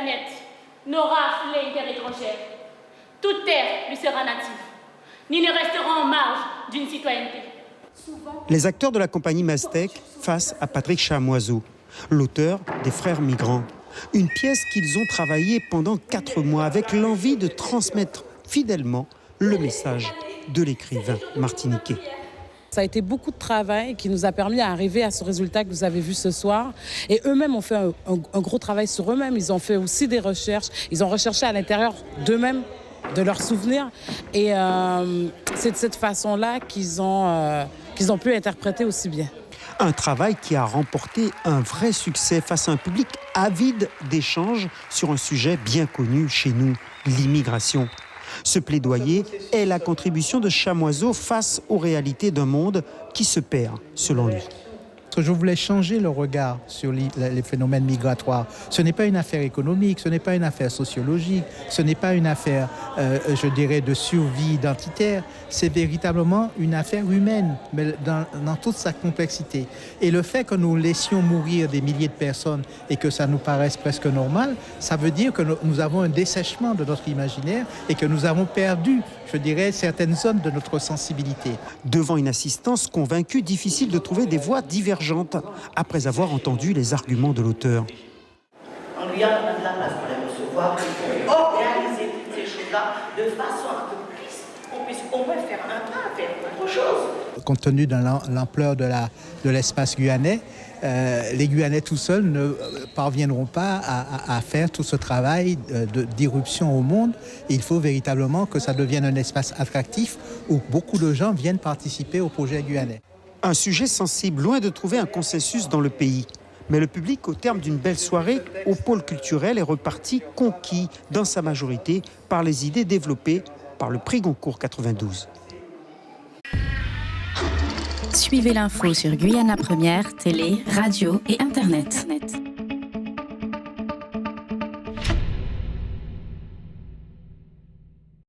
planète n'aura l'intérêt étranger. Toute terre lui sera native. Ni ne restera en marge d'une citoyenneté. Les acteurs de la compagnie Maztec face à Patrick Chamoiseau, l'auteur des Frères migrants. Une pièce qu'ils ont travaillée pendant 4 mois avec l'envie de transmettre fidèlement le message de l'écrivain martiniquais. Ça a été beaucoup de travail qui nous a permis d'arriver à ce résultat que vous avez vu ce soir. Et eux-mêmes ont fait un gros travail sur eux-mêmes. Ils ont fait aussi des recherches. Ils ont recherché à l'intérieur d'eux-mêmes, de leurs souvenirs. Et c'est de cette façon-là qu'ils ont pu interpréter aussi bien. Un travail qui a remporté un vrai succès face à un public avide d'échanges sur un sujet bien connu chez nous, l'immigration. Ce plaidoyer est la contribution de Chamoiseau face aux réalités d'un monde qui se perd, selon lui. Je voulais changer le regard sur les phénomènes migratoires. Ce n'est pas une affaire économique, ce n'est pas une affaire sociologique, ce n'est pas une affaire, je dirais, de survie identitaire. C'est véritablement une affaire humaine, mais dans toute sa complexité. Et le fait que nous laissions mourir des milliers de personnes et que ça nous paraisse presque normal, ça veut dire que nous avons un dessèchement de notre imaginaire et que nous avons perdu, je dirais, certaines zones de notre sensibilité. Devant une assistance convaincue, difficile de trouver des voix divergentes après avoir entendu les arguments de l'auteur. On lui a donné de la place pour les recevoir, pour réaliser toutes ces choses-là de façon à qu'on puisse au moins faire un pas, faire autre chose. Compte tenu de l'ampleur de l'espace guyanais, les Guyanais tout seuls ne parviendront pas à faire tout ce travail d'irruption au monde. Et il faut véritablement que ça devienne un espace attractif où beaucoup de gens viennent participer au projet guyanais. Un sujet sensible, loin de trouver un consensus dans le pays. Mais le public, au terme d'une belle soirée au pôle culturel, est reparti conquis dans sa majorité par les idées développées par le prix Goncourt 92. Suivez l'info sur Guyana Première, télé, radio et Internet.